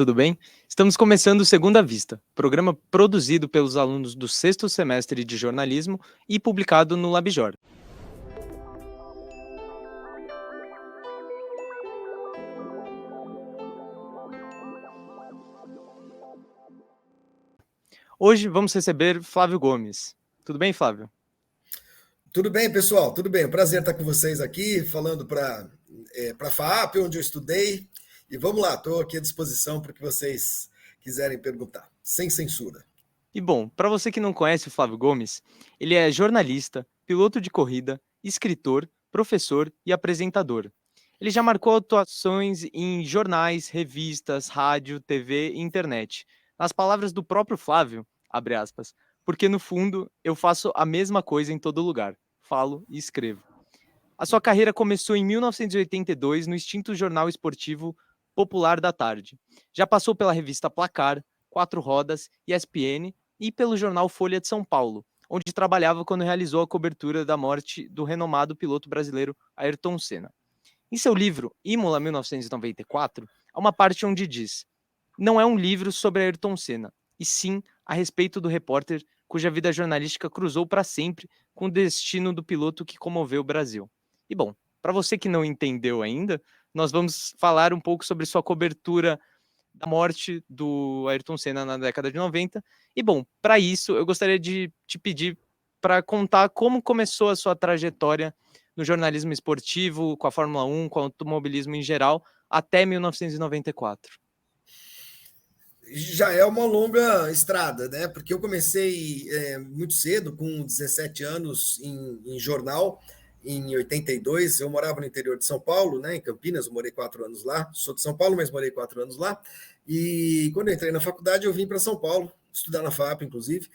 tudo bem? Estamos começando o Segunda Vista, programa produzido pelos alunos do sexto semestre de jornalismo e publicado no LabJor. Hoje vamos receber Flávio Gomes. Tudo bem, Flávio? Tudo bem, pessoal? Tudo bem. Prazer estar com vocês aqui, falando para a FAAP, onde eu estudei. E vamos lá, estou aqui à disposição para o que vocês quiserem perguntar, sem censura. E bom, para você que não conhece o Flávio Gomes, ele é jornalista, piloto de corrida, escritor, professor e apresentador. Ele já marcou atuações em jornais, revistas, rádio, TV e internet. Nas palavras do próprio Flávio, abre aspas, porque no fundo eu faço a mesma coisa em todo lugar, falo e escrevo. A sua carreira começou em 1982 no extinto jornal esportivo Popular da Tarde. Já passou pela revista Placar, Quatro Rodas, ESPN e pelo jornal Folha de São Paulo, onde trabalhava quando realizou a cobertura da morte do renomado piloto brasileiro Ayrton Senna. Em seu livro Imola 1994, há uma parte onde diz: não é um livro sobre Ayrton Senna, e sim a respeito do repórter cuja vida jornalística cruzou para sempre com o destino do piloto que comoveu o Brasil. E bom, para você que não entendeu ainda, nós vamos falar um pouco sobre sua cobertura da morte do Ayrton Senna na década de 90. E bom, para isso eu gostaria de te pedir para contar como começou a sua trajetória no jornalismo esportivo, com a Fórmula 1, com o automobilismo em geral, até 1994. Já é uma longa estrada, né? Porque eu comecei muito cedo, com 17 anos, em jornal. Em 82, eu morava no interior de São Paulo, né, em Campinas, eu morei 4 anos lá. Sou de São Paulo, mas morei 4 anos lá. E quando eu entrei na faculdade, eu vim para São Paulo, estudar na FAP, inclusive,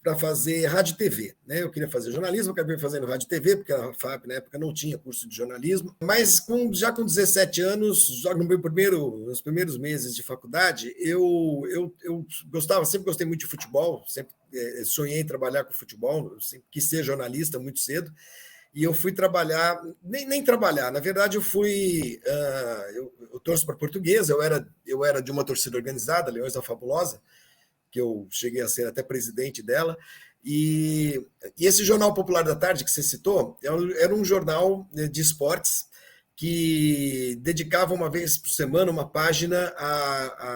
para fazer rádio e TV. Né? Eu queria fazer jornalismo, acabei fazendo rádio e TV, porque a FAP na época não tinha curso de jornalismo. Mas já com 17 anos, já nos primeiros meses de faculdade, eu gostava, sempre gostei muito de futebol, sempre sonhei em trabalhar com futebol, sempre quis ser jornalista muito cedo. E eu fui trabalhar, nem trabalhar, na verdade eu fui, eu torço para a Portuguesa, eu era de uma torcida organizada, Leões da Fabulosa, que eu cheguei a ser até presidente dela, e esse Jornal Popular da Tarde que você citou, era um jornal de esportes que dedicava uma vez por semana uma página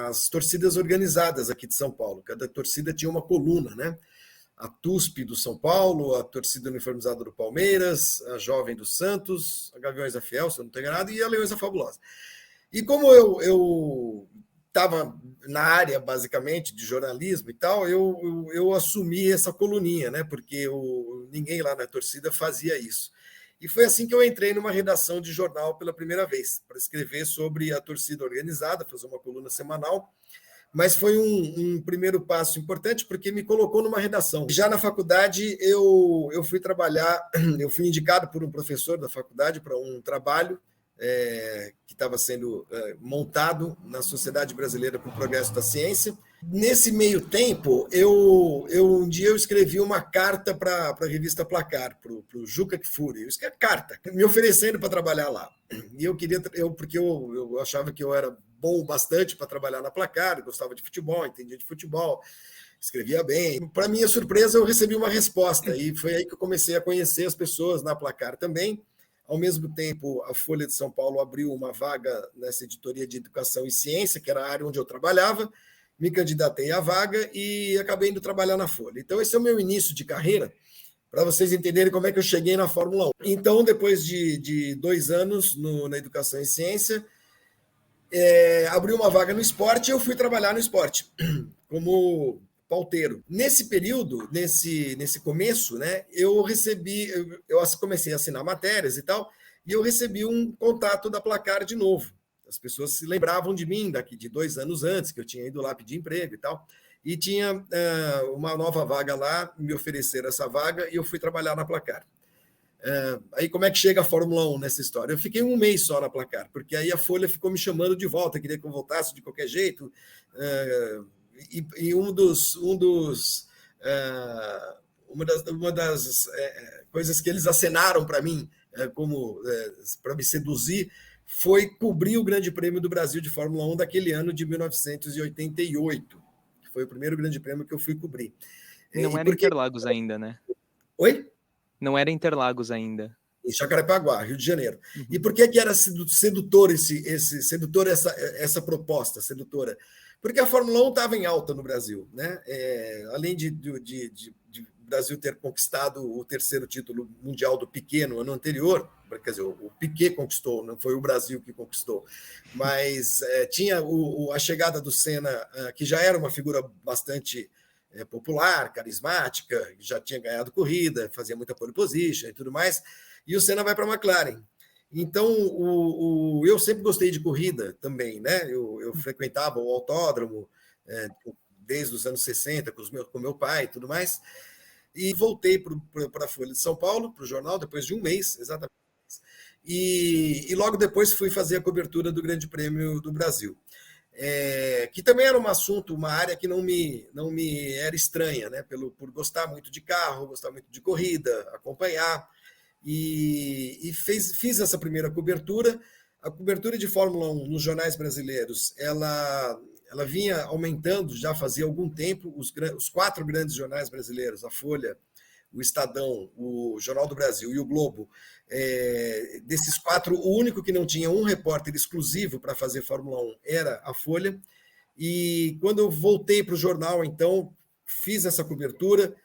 às torcidas organizadas aqui de São Paulo. Cada torcida tinha uma coluna, né? A TUSP do São Paulo, a torcida uniformizada do Palmeiras, a Jovem do Santos, a Gaviões da Fiel, se eu não estou enganado, e a Leões da Fabulosa. E como eu estava na área, basicamente, de jornalismo e tal, eu assumi essa coluninha, né? Porque ninguém lá na torcida fazia isso. E foi assim que eu entrei numa redação de jornal pela primeira vez, para escrever sobre a torcida organizada, fazer uma coluna semanal. Mas foi um primeiro passo importante, porque me colocou numa redação. Já na faculdade, eu fui trabalhar, eu fui indicado por um professor da faculdade para um trabalho que estava sendo montado na Sociedade Brasileira para o Progresso da Ciência. Nesse meio tempo, um dia eu escrevi uma carta para a revista Placar, para o Juca Kfouri. Eu escrevi carta, me oferecendo para trabalhar lá. E porque eu achava que eu era bom bastante para trabalhar na Placar, gostava de futebol, entendia de futebol, escrevia bem. Para minha surpresa, eu recebi uma resposta, e foi aí que eu comecei a conhecer as pessoas na Placar também. Ao mesmo tempo, a Folha de São Paulo abriu uma vaga nessa editoria de Educação e Ciência, que era a área onde eu trabalhava, me candidatei à vaga e acabei indo trabalhar na Folha. Então, esse é o meu início de carreira, para vocês entenderem como é que eu cheguei na Fórmula 1. Então, depois de 2 anos na Educação e Ciência, abriu uma vaga no esporte e eu fui trabalhar no esporte, como pauteiro. Nesse período, nesse começo, né, eu comecei a assinar matérias e tal, e eu recebi um contato da Placar de novo. As pessoas se lembravam de mim daqui de 2 anos antes, que eu tinha ido lá pedir emprego e tal, e tinha uma nova vaga lá, me ofereceram essa vaga e eu fui trabalhar na Placar. Aí como é que chega a Fórmula 1 nessa história? Eu fiquei 1 mês só na Placar, porque aí a Folha ficou me chamando de volta, queria que eu voltasse de qualquer jeito, e uma das coisas que eles acenaram para mim, como para me seduzir, foi cobrir o Grande Prêmio do Brasil de Fórmula 1 daquele ano de 1988, que foi o primeiro Grande Prêmio que eu fui cobrir. Não E era porque... Interlagos ainda, né? Oi? Não era Interlagos ainda. Em Jacarepaguá, Rio de Janeiro. E Uhum. por que era sedutor sedutor essa proposta sedutora? Porque a Fórmula 1 estava em alta no Brasil, né? Além de o Brasil ter conquistado o terceiro título mundial do Piquet no ano anterior, quer dizer, o Piquet conquistou, não foi o Brasil que conquistou, mas tinha a chegada do Senna, que já era uma figura bastante popular, carismática, já tinha ganhado corrida, fazia muita pole position e tudo mais, e o Senna vai para a McLaren. Então, eu sempre gostei de corrida também, né? Eu frequentava o autódromo desde os anos 60 com meu pai e tudo mais, e voltei para a Folha de São Paulo, para o jornal, depois de um mês, exatamente. E logo depois fui fazer a cobertura do Grande Prêmio do Brasil. Que também era um assunto, uma área que não me era estranha, né? Por gostar muito de carro, gostar muito de corrida, acompanhar. E fiz essa primeira cobertura. A cobertura de Fórmula 1 nos jornais brasileiros, ela vinha aumentando já fazia algum tempo. Os 4 grandes jornais brasileiros, a Folha, o Estadão, o Jornal do Brasil e o Globo, desses 4, o único que não tinha um repórter exclusivo para fazer Fórmula 1 era a Folha. E quando eu voltei para o jornal, então, fiz essa cobertura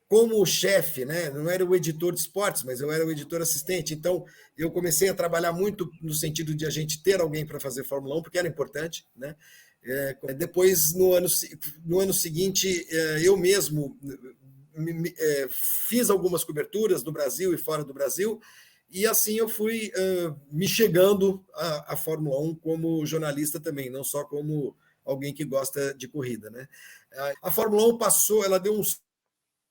como chefe, né? Não era o editor de esportes, mas eu era o editor assistente. Então, eu comecei a trabalhar muito no sentido de a gente ter alguém para fazer Fórmula 1, porque era importante, né? Depois, no ano seguinte, eu mesmo fiz algumas coberturas no Brasil e fora do Brasil, e assim eu fui me chegando à Fórmula 1 como jornalista também, não só como alguém que gosta de corrida, né? A Fórmula 1 ela deu um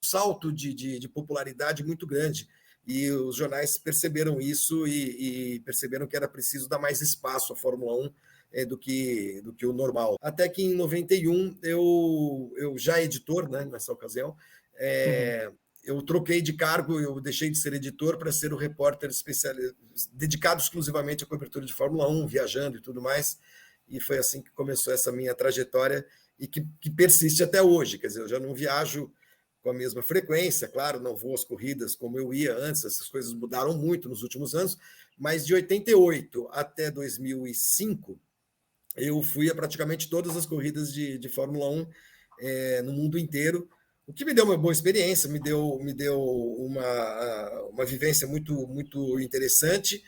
salto de popularidade muito grande, e os jornais perceberam isso e perceberam que era preciso dar mais espaço à Fórmula 1 do que o normal. Até que em 91, eu já editor, né, nessa ocasião, eu troquei de cargo, eu deixei de ser editor para ser o repórter dedicado exclusivamente à cobertura de Fórmula 1, viajando e tudo mais, e foi assim que começou essa minha trajetória e que persiste até hoje. Quer dizer, eu já não viajo com a mesma frequência, claro, não vou às corridas como eu ia antes, essas coisas mudaram muito nos últimos anos, mas de 88 até 2005, eu fui a praticamente todas as corridas de Fórmula 1 no mundo inteiro, o que me deu uma boa experiência, me deu uma vivência muito, muito interessante,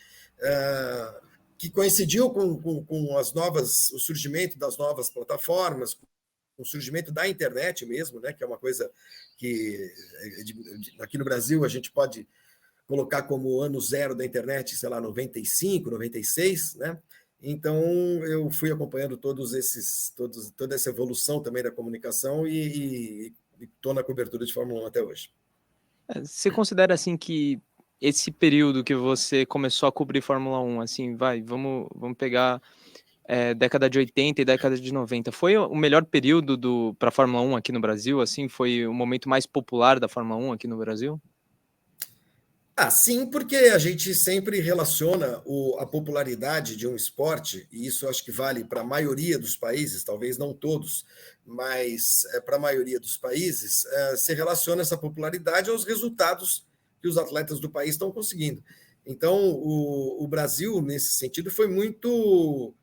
que coincidiu com o surgimento das novas plataformas, com o surgimento da internet mesmo, né, que é uma coisa que aqui no Brasil a gente pode colocar como ano zero da internet, sei lá, 95, 96, né? Então, eu fui acompanhando toda essa evolução também da comunicação e estou na cobertura de Fórmula 1 até hoje. Você considera, assim, que esse período que você começou a cobrir Fórmula 1, assim, vamos pegar década de 80 e década de 90, foi o melhor período para a Fórmula 1 aqui no Brasil? Assim, foi o momento mais popular da Fórmula 1 aqui no Brasil? Sim, porque a gente sempre relaciona a popularidade de um esporte, e isso acho que vale para a maioria dos países, talvez não todos, mas para a maioria dos países, se relaciona essa popularidade aos resultados que os atletas do país estão conseguindo. Então, o Brasil, nesse sentido, foi muito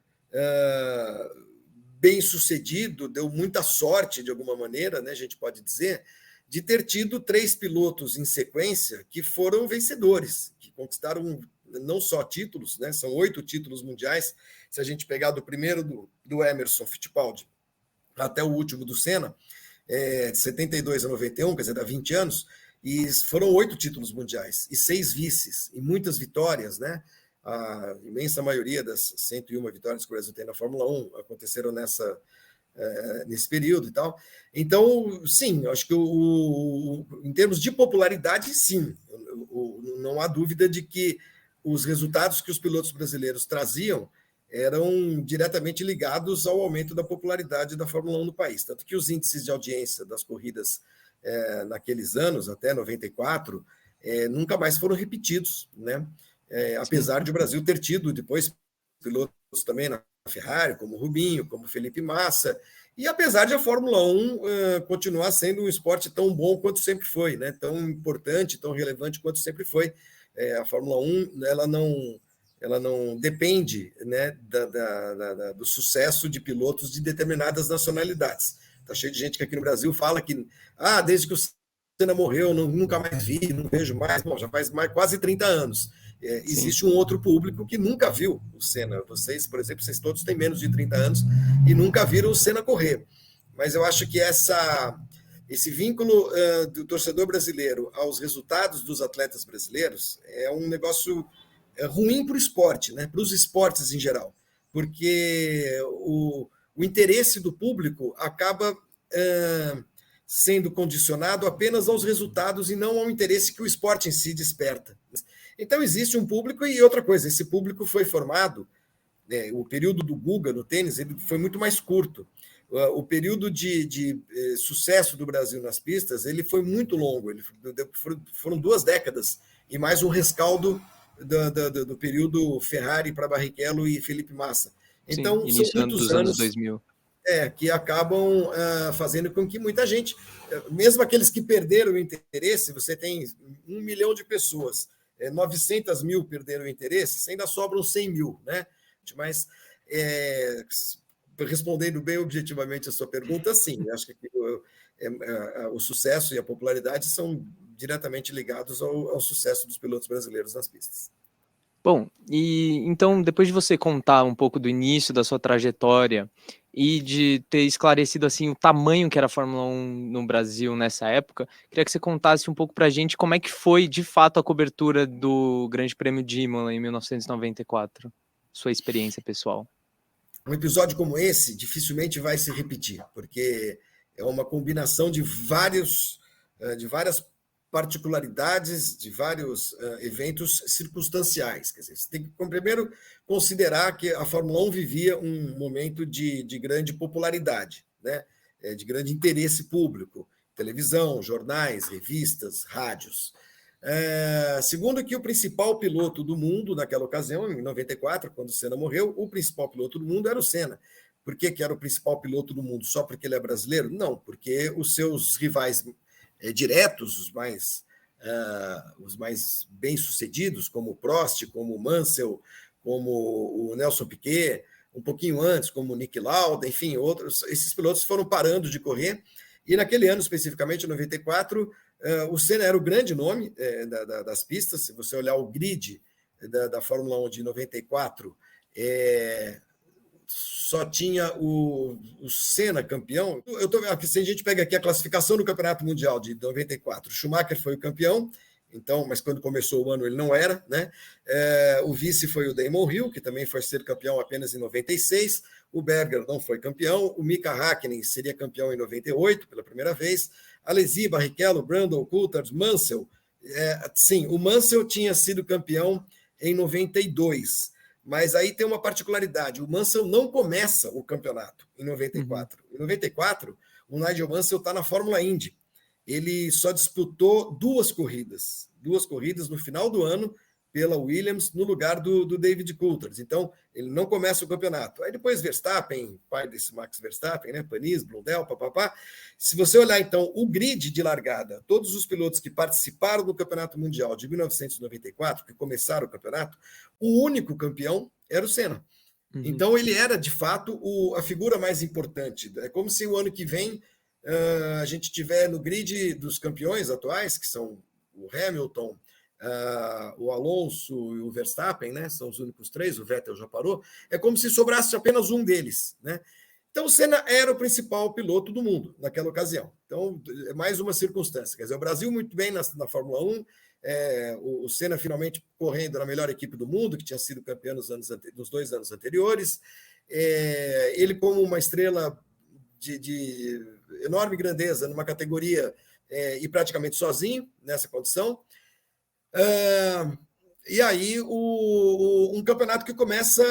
bem sucedido, deu muita sorte, de alguma maneira, né, a gente pode dizer, de ter tido 3 pilotos em sequência que foram vencedores, que conquistaram não só títulos, né, são 8 títulos mundiais, se a gente pegar do primeiro do Emerson Fittipaldi até o último do Senna, de 72 a 91, quer dizer, dá 20 anos, e foram 8 títulos mundiais, e 6 vices, e muitas vitórias, né? A imensa maioria das 101 vitórias que o Brasil tem na Fórmula 1 aconteceram nesse período e tal. Então, sim, acho que em termos de popularidade, sim, não há dúvida de que os resultados que os pilotos brasileiros traziam eram diretamente ligados ao aumento da popularidade da Fórmula 1 no país. Tanto que os índices de audiência das corridas naqueles anos, até 94, nunca mais foram repetidos, né? Sim. apesar de o Brasil ter tido depois pilotos também na Ferrari, como Rubinho, como Felipe Massa, e apesar de a Fórmula 1 continuar sendo um esporte tão bom quanto sempre foi, né? Tão importante, tão relevante quanto sempre foi. A Fórmula 1 ela não depende, né, do sucesso de pilotos de determinadas nacionalidades. Está cheio de gente que aqui no Brasil fala que desde que o Senna morreu, nunca mais vi, não vejo mais. Bom, já faz quase 30 anos. Sim. Existe um outro público que nunca viu o Senna. Vocês, por exemplo, vocês todos têm menos de 30 anos e nunca viram o Senna correr. Mas eu acho que esse vínculo do torcedor brasileiro aos resultados dos atletas brasileiros é um negócio ruim para o esporte, né? Para os esportes em geral, porque o interesse do público acaba sendo condicionado apenas aos resultados e não ao interesse que o esporte em si desperta. Então existe um público e outra coisa, esse público foi formado, o período do Guga no tênis ele foi muito mais curto. O período de sucesso do Brasil nas pistas ele foi muito longo, foram 2 décadas e mais um rescaldo do período Ferrari para Barrichello e Felipe Massa. Sim, Então, são início muitos dos anos anos 2000. que acabam fazendo com que muita gente, mesmo aqueles que perderam o interesse, você tem 1 milhão de pessoas, 900 mil perderam o interesse, ainda sobram 100 mil, né? Mas, respondendo bem objetivamente a sua pergunta, sim, acho que o sucesso e a popularidade são diretamente ligados ao sucesso dos pilotos brasileiros nas pistas. Bom, e então depois de você contar um pouco do início da sua trajetória e de ter esclarecido, assim, o tamanho que era a Fórmula 1 no Brasil nessa época, queria que você contasse um pouco pra gente como é que foi, de fato, a cobertura do Grande Prêmio de Imola em 1994, sua experiência pessoal. Um episódio como esse dificilmente vai se repetir, porque é uma combinação de várias particularidades, de vários eventos circunstanciais. Quer dizer, você tem que primeiro considerar que a Fórmula 1 vivia um momento de grande popularidade, né? De grande interesse público, televisão, jornais, revistas, rádios. Segundo que o principal piloto do mundo naquela ocasião, em 94, quando o Senna morreu, o principal piloto do mundo era o Senna. Por que era o principal piloto do mundo? Só porque ele é brasileiro? Não, porque os seus rivais diretos, os mais bem-sucedidos, como o Prost, como o Mansell, como o Nelson Piquet, um pouquinho antes, como o Niki Lauda, enfim, outros, esses pilotos foram parando de correr, e naquele ano, especificamente, em 94, o Senna era o grande nome das pistas. Se você olhar o grid da Fórmula 1 de 94, só tinha o Senna campeão. Se a gente pega aqui a classificação do Campeonato Mundial de 94, Schumacher foi o campeão, então, mas quando começou o ano ele não era, né? O vice foi o Damon Hill, que também foi ser campeão apenas em 96. O Berger não foi campeão. O Mika Häkkinen seria campeão em 98 pela primeira vez. Alesi, Barrichello, Brundle, Coulthard, Mansell. Sim, o Mansell tinha sido campeão em 92. Mas aí tem uma particularidade: o Mansell não começa o campeonato em 94. Em 94, o Nigel Mansell está na Fórmula Indy. Ele só disputou 2 corridas no final do ano pela Williams, no lugar do David Coulthard. Então, ele não começa o campeonato. Aí depois Verstappen, pai desse Max Verstappen, né? Panis, Blundell, papapá. Se você olhar, então, o grid de largada, todos os pilotos que participaram do Campeonato Mundial de 1994, que começaram o campeonato, o único campeão era o Senna. Então, ele era, de fato, a figura mais importante. É como se o ano que vem a gente tiver no grid dos campeões atuais, que são o Hamilton, o Alonso e o Verstappen, né? São os únicos 3, o Vettel já parou. É como se sobrasse apenas um deles, né? Então, o Senna era o principal piloto do mundo naquela ocasião. Então, é mais uma circunstância. Quer dizer, o Brasil muito bem na Fórmula 1, o Senna finalmente correndo na melhor equipe do mundo, que tinha sido campeão nos 2 anos anteriores. Ele como uma estrela de enorme grandeza numa categoria e praticamente sozinho nessa condição. E aí um campeonato que começa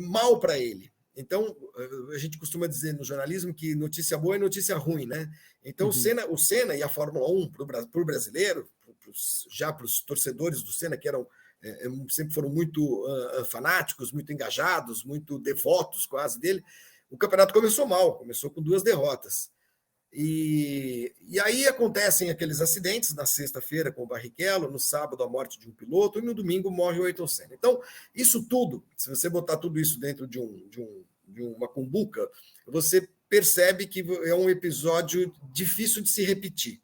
mal para ele. Então, a gente costuma dizer no jornalismo que notícia boa é notícia ruim, né? Então, o Senna e a Fórmula 1 para o brasileiro, já para os torcedores do Senna, que eram sempre foram muito fanáticos, muito engajados, muito devotos quase dele. O campeonato começou mal, começou com 2 derrotas. E aí acontecem aqueles acidentes na sexta-feira com o Barrichello, no sábado a morte de um piloto, e no domingo morre o Ayrton Senna. Então, isso tudo, se você botar tudo isso dentro de uma cumbuca, você percebe que é um episódio difícil de se repetir,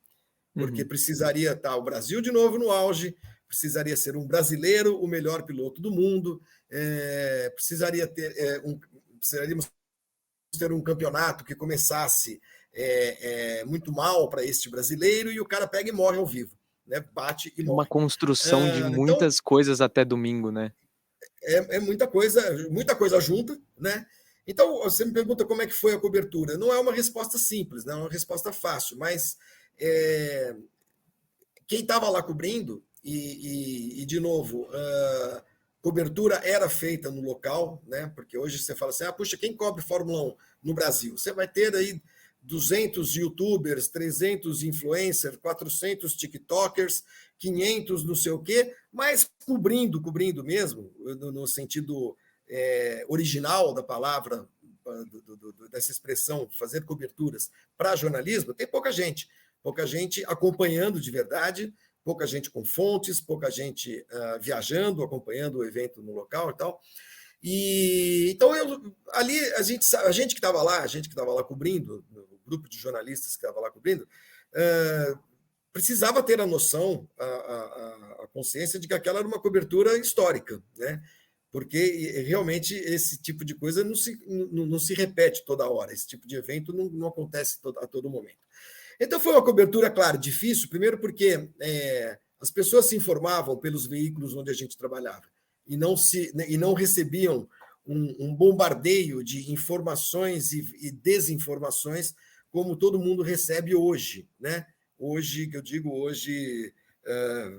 porque precisaria estar o Brasil de novo no auge, precisaria ser um brasileiro o melhor piloto do mundo, precisaríamos ter um campeonato que começasse muito mal para este brasileiro e o cara pega e morre ao vivo, né? Bate e morre. Uma construção de muitas coisas até domingo, né? Muita coisa junta, né? Então, você me pergunta como é que foi a cobertura. Não é uma resposta simples, não é uma resposta fácil, mas quem estava lá cobrindo, e de novo, cobertura era feita no local, né? Porque hoje você fala assim, puxa, quem cobre Fórmula 1 no Brasil? Você vai ter aí 200 youtubers, 300 influencers, 400 tiktokers, 500 não sei o quê, mas cobrindo mesmo, no sentido original da palavra, dessa expressão, fazer coberturas para jornalismo, tem pouca gente acompanhando de verdade, pouca gente com fontes, pouca gente viajando, acompanhando o evento no local e tal. Então, ali, a gente que estava lá cobrindo, o grupo de jornalistas que estava lá cobrindo, precisava ter a noção, a consciência de que aquela era uma cobertura histórica, né? Porque realmente esse tipo de coisa não se repete toda hora, esse tipo de evento não acontece a todo momento. Então foi uma cobertura, claro, difícil, primeiro porque as pessoas se informavam pelos veículos onde a gente trabalhava e não recebiam um bombardeio de informações e desinformações como todo mundo recebe hoje, né? Hoje, que eu digo hoje,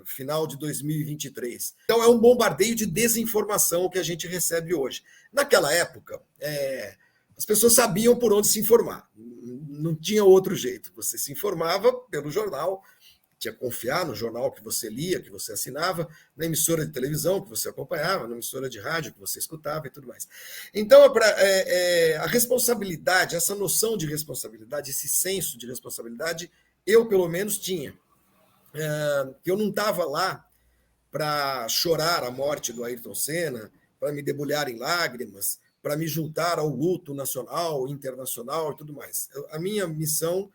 final de 2023. Então é um bombardeio de desinformação que a gente recebe hoje. Naquela época, as pessoas sabiam por onde se informar. Não tinha outro jeito. Você se informava pelo jornal, tinha que confiar no jornal que você lia, que você assinava, na emissora de televisão que você acompanhava, na emissora de rádio que você escutava e tudo mais. Então, a responsabilidade, essa noção de responsabilidade, esse senso de responsabilidade, eu, pelo menos, tinha. Eu não estava lá para chorar a morte do Ayrton Senna, para me debulhar em lágrimas, para me juntar ao luto nacional, internacional e tudo mais. A minha missão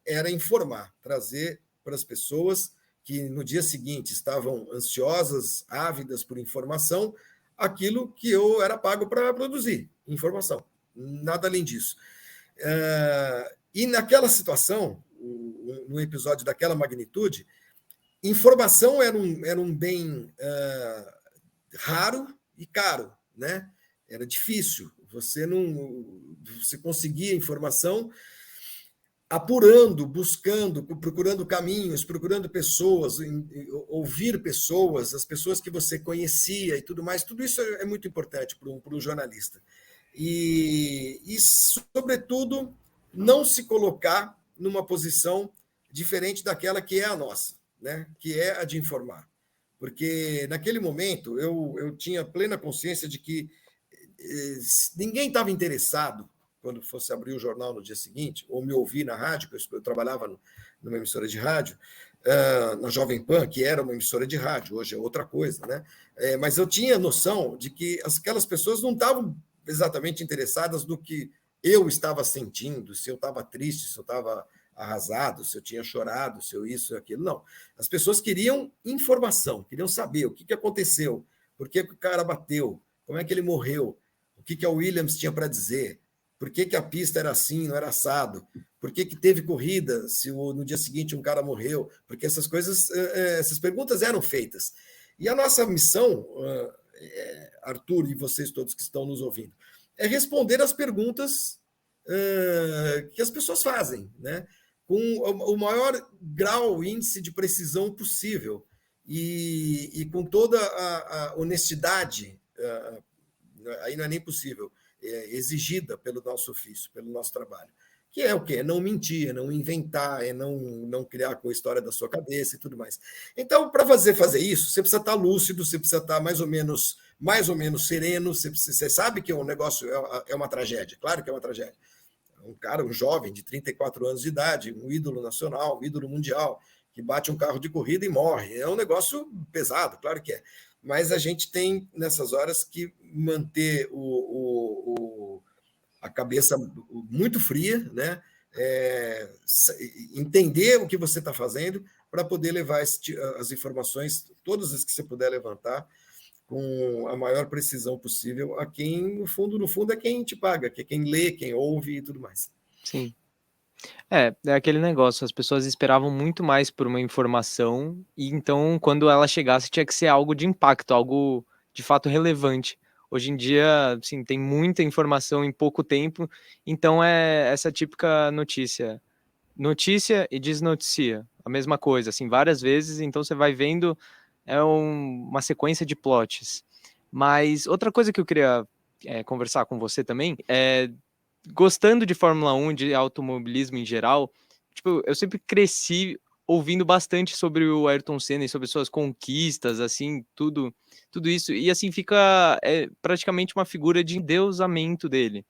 era informar, trazer para as pessoas que no dia seguinte estavam ansiosas, ávidas por informação, aquilo que eu era pago para produzir, informação. Nada além disso. E naquela situação, num episódio daquela magnitude, informação era um bem raro e caro, né? Era difícil. Você conseguia informação apurando, buscando, procurando caminhos, procurando pessoas, ouvir pessoas, as pessoas que você conhecia e tudo mais. Tudo isso é muito importante para um jornalista. E, sobretudo, não se colocar numa posição diferente daquela que é a nossa, né? Que é a de informar. Porque, naquele momento, eu tinha plena consciência de que ninguém estava interessado, quando fosse abrir o jornal no dia seguinte, ou me ouvir na rádio, eu trabalhava numa emissora de rádio, na Jovem Pan, que era uma emissora de rádio, hoje é outra coisa, né? Mas eu tinha noção de que aquelas pessoas não estavam exatamente interessadas no que eu estava sentindo, se eu estava triste, se eu estava arrasado, se eu tinha chorado, se eu isso e aquilo. Não. As pessoas queriam informação, queriam saber o que aconteceu, por que o cara bateu, como é que ele morreu, o que a Williams tinha para dizer, por que a pista era assim, não era assado, por que teve corrida se no dia seguinte um cara morreu, porque essas coisas, essas perguntas eram feitas. E a nossa missão, Arthur e vocês todos que estão nos ouvindo, é responder às perguntas que as pessoas fazem, né? Com o maior grau, índice de precisão possível e com toda a honestidade, aí não é nem possível, exigida pelo nosso ofício, pelo nosso trabalho, que é o quê? É não mentir, é não inventar, é não criar com a história da sua cabeça e tudo mais. Então, para fazer isso, você precisa estar lúcido, você precisa estar mais ou menos sereno, você sabe que o negócio é uma tragédia, claro que é uma tragédia. Um cara, um jovem de 34 anos de idade, um ídolo nacional, um ídolo mundial, que bate um carro de corrida e morre. É um negócio pesado, claro que é. Mas a gente tem, nessas horas, que manter a cabeça muito fria, né? Entender o que você está fazendo para poder levar as informações, todas as que você puder levantar, com a maior precisão possível a quem, no fundo, é quem te paga, que é quem lê, quem ouve e tudo mais. Sim. É aquele negócio, as pessoas esperavam muito mais por uma informação e então quando ela chegasse tinha que ser algo de impacto, algo de fato relevante. Hoje em dia, assim, tem muita informação em pouco tempo, então é essa típica notícia. Notícia e desnoticia, a mesma coisa, assim, várias vezes, então você vai vendo, uma sequência de plots. Mas outra coisa que eu queria, conversar com você também, gostando de Fórmula 1, de automobilismo em geral, tipo, eu sempre cresci ouvindo bastante sobre o Ayrton Senna e sobre suas conquistas, assim, tudo isso, e assim fica, praticamente uma figura de endeusamento dele.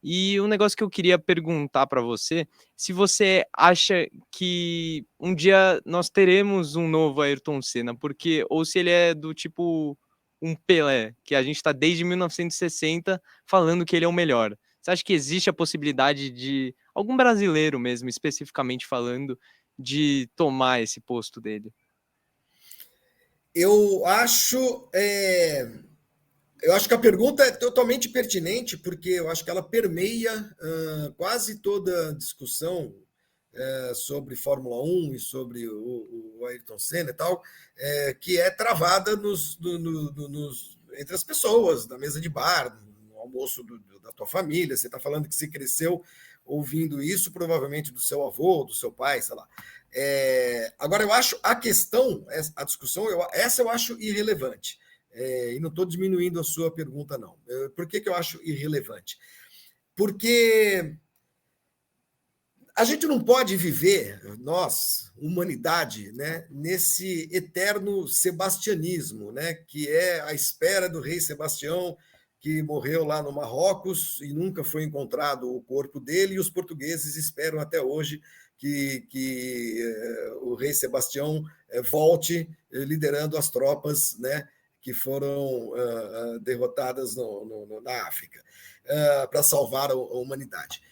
E um negócio que eu queria perguntar para você, se você acha que um dia nós teremos um novo Ayrton Senna, porque ou se ele é do tipo um Pelé, que a gente está desde 1960 falando que ele é o melhor. Você acha que existe a possibilidade de algum brasileiro mesmo, especificamente falando, de tomar esse posto dele? Eu acho, eu acho que a pergunta é totalmente pertinente, porque eu acho que ela permeia quase toda a discussão sobre Fórmula 1 e sobre o Ayrton Senna e tal, que é travada entre as pessoas, na mesa de bar, no almoço da tua família. Você está falando que você cresceu ouvindo isso, provavelmente do seu avô, do seu pai, sei lá. Agora, eu acho a questão, a discussão, essa eu acho irrelevante. E não estou diminuindo a sua pergunta, não. Por que eu acho irrelevante? Porque a gente não pode viver, nós, humanidade, né, nesse eterno sebastianismo, né, que é a espera do rei Sebastião, que morreu lá no Marrocos e nunca foi encontrado o corpo dele, e os portugueses esperam até hoje que o rei Sebastião volte liderando as tropas, né, que foram derrotadas na África, para salvar a humanidade.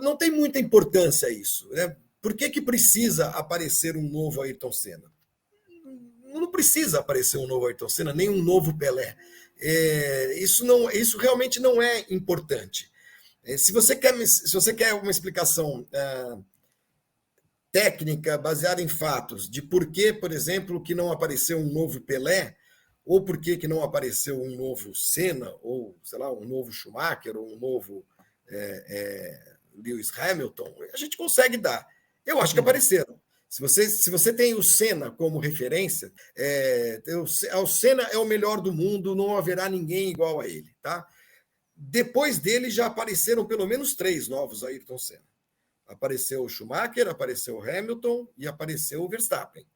Não tem muita importância isso, né? Por que precisa aparecer um novo Ayrton Senna? Não precisa aparecer um novo Ayrton Senna, nem um novo Pelé. Isso realmente não é importante. Se você quer uma explicação técnica baseada em fatos de por que, por exemplo, que não apareceu um novo Pelé, ou por que não apareceu um novo Senna, ou sei lá, um novo Schumacher, ou um novo Lewis Hamilton, a gente consegue dar. Eu acho que apareceram. Se você tem o Senna como referência, o Senna é o melhor do mundo, não haverá ninguém igual a ele. Tá? Depois dele já apareceram pelo menos 3 novos Ayrton Senna. Apareceu o Schumacher, apareceu o Hamilton e apareceu o Verstappen.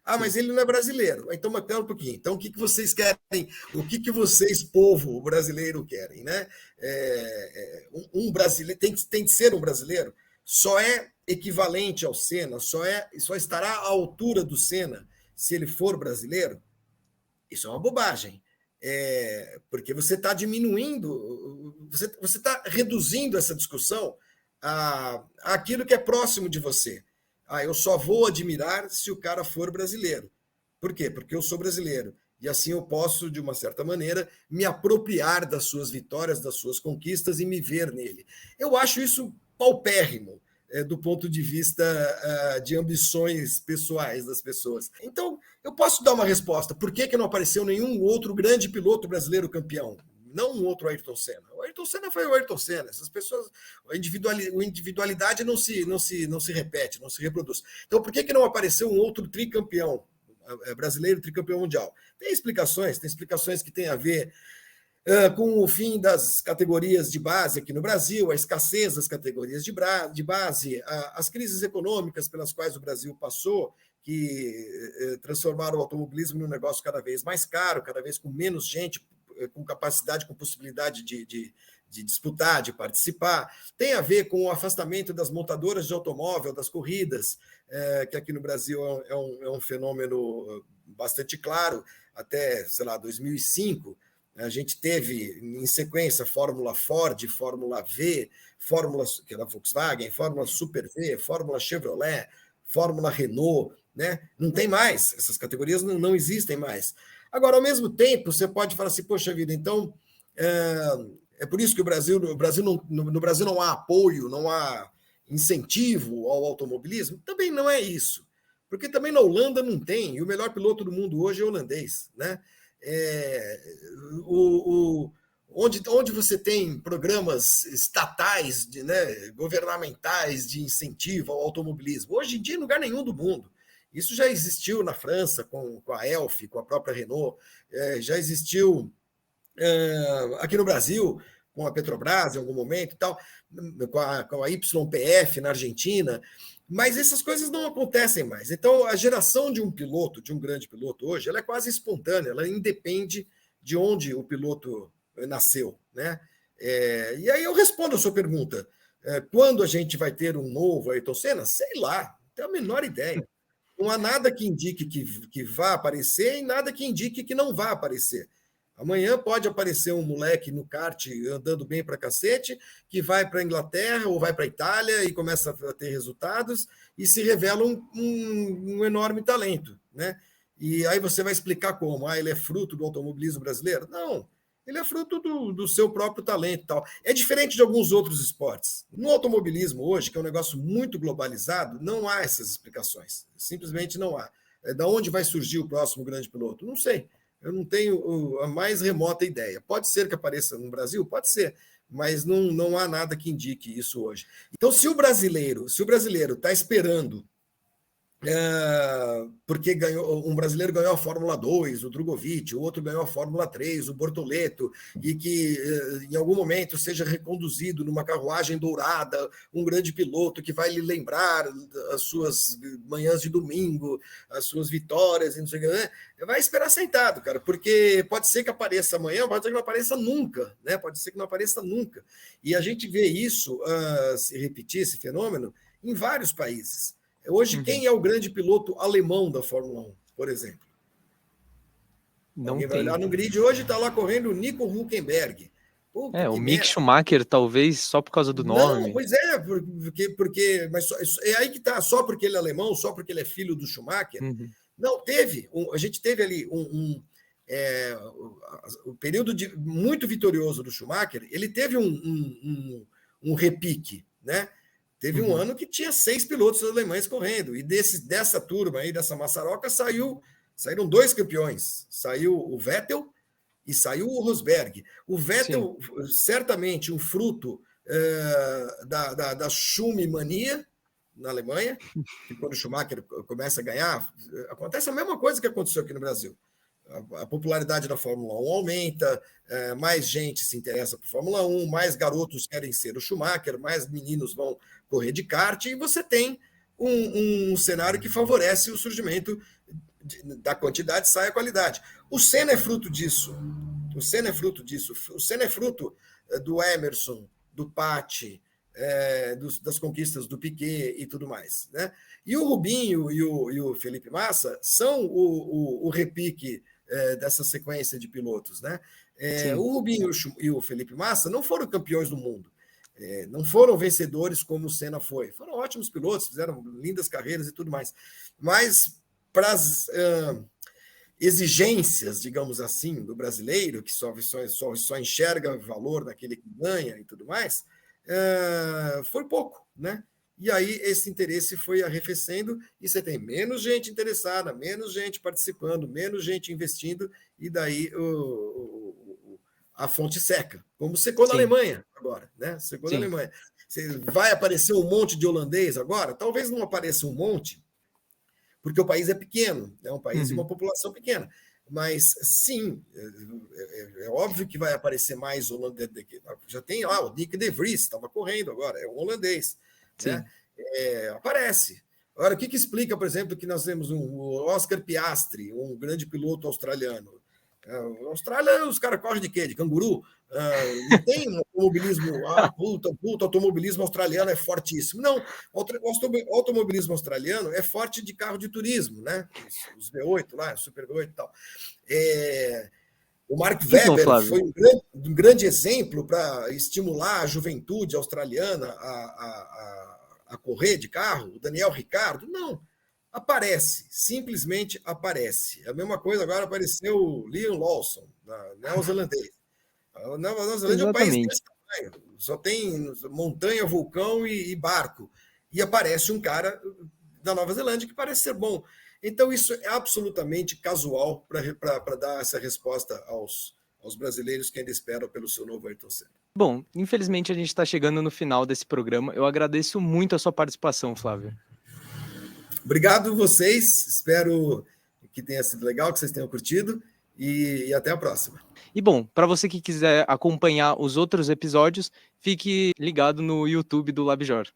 Ah, mas ele não é brasileiro. Então, mas pera um pouquinho. Então, o que vocês querem? O que vocês, povo brasileiro, querem, né? Um brasileiro tem que ser um brasileiro. Só é equivalente ao Senna, só estará à altura do Senna se ele for brasileiro. Isso é uma bobagem. Porque você está diminuindo, você está reduzindo essa discussão àquilo que é próximo de você. Eu só vou admirar se o cara for brasileiro. Por quê? Porque eu sou brasileiro. E assim eu posso, de uma certa maneira, me apropriar das suas vitórias, das suas conquistas e me ver nele. Eu acho isso paupérrimo do ponto de vista de ambições pessoais das pessoas. Então, eu posso dar uma resposta. Por que não apareceu nenhum outro grande piloto brasileiro campeão? Não um outro Ayrton Senna. O Ayrton Senna foi o Ayrton Senna. Essas pessoas, a individualidade não se repete, não se reproduz. Então, por que não apareceu um outro tricampeão brasileiro, tricampeão mundial? Tem explicações que têm a ver com o fim das categorias de base aqui no Brasil, a escassez das categorias de base, as crises econômicas pelas quais o Brasil passou, que transformaram o automobilismo num negócio cada vez mais caro, cada vez com menos gente, com capacidade, com possibilidade de disputar, de participar, tem a ver com o afastamento das montadoras de automóvel, das corridas, que aqui no Brasil é um fenômeno bastante claro, até, sei lá, 2005, a gente teve, em sequência, Fórmula Ford, Fórmula V, Fórmula, que era Volkswagen, Fórmula Super V, Fórmula Chevrolet, Fórmula Renault, né? Não tem mais, essas categorias não existem mais. Agora, ao mesmo tempo, você pode falar assim, poxa vida, então é por isso que no Brasil não há apoio, não há incentivo ao automobilismo? Também não é isso, porque também na Holanda não tem, e o melhor piloto do mundo hoje é holandês, né? Onde você tem programas estatais, né, governamentais de incentivo ao automobilismo, hoje em dia em lugar nenhum do mundo. Isso já existiu na França com a Elf, com a própria Renault, já existiu aqui no Brasil com a Petrobras em algum momento e tal, com a YPF na Argentina, mas essas coisas não acontecem mais. Então, a geração de um piloto, de um grande piloto hoje, ela é quase espontânea, ela independe de onde o piloto nasceu, né? E aí eu respondo a sua pergunta. Quando a gente vai ter um novo Ayrton Senna? Sei lá, não tenho a menor ideia. Não há nada que indique que vá aparecer e nada que indique que não vá aparecer. Amanhã pode aparecer um moleque no kart andando bem para cacete, que vai para a Inglaterra ou vai para a Itália e começa a ter resultados e se revela um enorme talento, né? E aí você vai explicar como? Ele é fruto do automobilismo brasileiro? Não, ele é fruto do seu próprio talento e tal. É diferente de alguns outros esportes. No automobilismo hoje, que é um negócio muito globalizado, não há essas explicações. Simplesmente não há. Da onde vai surgir o próximo grande piloto? Não sei. Eu não tenho a mais remota ideia. Pode ser que apareça no Brasil? Pode ser, mas não há nada que indique isso hoje. Então, se o brasileiro está esperando, porque um brasileiro ganhou a Fórmula 2, o Drogovic, o outro ganhou a Fórmula 3, o Bortoleto, e que em algum momento seja reconduzido numa carruagem dourada, um grande piloto que vai lhe lembrar as suas manhãs de domingo, as suas vitórias, e não sei o que, né? Vai esperar sentado, cara, porque pode ser que apareça amanhã, pode ser que não apareça nunca, né? Pode ser que não apareça nunca. E a gente vê isso se repetir, esse fenômeno, em vários países. Hoje, quem é o grande piloto alemão da Fórmula 1, por exemplo? Alguém vai olhar no grid hoje, está lá correndo o Nico Hülkenberg. Puta, o Mick Schumacher, talvez, só por causa do nome. Não, pois é, mas é aí que está, só porque ele é alemão, só porque ele é filho do Schumacher. Não, a gente teve ali o período muito vitorioso do Schumacher, ele teve um repique, né? Teve um ano que tinha 6 pilotos alemães correndo, e dessa turma aí, dessa maçaroca, saíram 2 campeões. Saiu o Vettel e saiu o Rosberg. O Vettel, certamente, um fruto da Schumi-mania na Alemanha, que quando o Schumacher começa a ganhar, acontece a mesma coisa que aconteceu aqui no Brasil. A popularidade da Fórmula 1 aumenta, mais gente se interessa por Fórmula 1, mais garotos querem ser o Schumacher, mais meninos vão correr de kart, e você tem um cenário que favorece o surgimento da quantidade, sai a qualidade. O Senna é fruto disso. O Senna é fruto do Emerson, do Patti, das conquistas do Piquet e tudo mais, né? E o Rubinho e o Felipe Massa são o repique dessa sequência de pilotos, né? O Rubinho e o Felipe Massa não foram campeões do mundo, não foram vencedores como o Senna foi. Foram ótimos pilotos, fizeram lindas carreiras e tudo mais. Mas para as exigências, digamos assim, do brasileiro, que só enxerga valor naquele que ganha e tudo mais, foi pouco, né? E aí esse interesse foi arrefecendo e você tem menos gente interessada, menos gente participando, menos gente investindo, e daí a fonte seca, como secou na Alemanha agora, né? Secou na Alemanha. Vai aparecer um monte de holandês agora? Talvez não apareça um monte, porque o país é pequeno, é um país de uma população pequena. Mas, sim, é óbvio que vai aparecer mais holandês. Já tem lá o Nick de Vries, estava correndo agora, é um holandês. Né? Sim. Aparece. Agora, o que explica, por exemplo, que nós temos o Oscar Piastri, um grande piloto australiano? Austrália, os caras correm de quê? De canguru? Não tem um automobilismo, puta, automobilismo australiano é fortíssimo. Não, o automobilismo australiano é forte de carro de turismo, né? Os V8 lá, Super V8 e tal. O Mark Então, Webber Flávio, foi um grande exemplo para estimular a juventude australiana a correr de carro. O Daniel Ricciardo, não. Aparece, simplesmente aparece. A mesma coisa agora apareceu o Liam Lawson, neozelandês. A Nova Zelândia é um país exatamente. desse tamanho, só tem montanha, vulcão e barco. E aparece um cara da Nova Zelândia que parece ser bom. Então, isso é absolutamente casual para dar essa resposta aos brasileiros que ainda esperam pelo seu novo Ayrton Senna. Bom, infelizmente a gente está chegando no final desse programa. Eu agradeço muito a sua participação, Flávio. Obrigado vocês, espero que tenha sido legal, que vocês tenham curtido e até a próxima. E bom, para você que quiser acompanhar os outros episódios, fique ligado no YouTube do LabJor.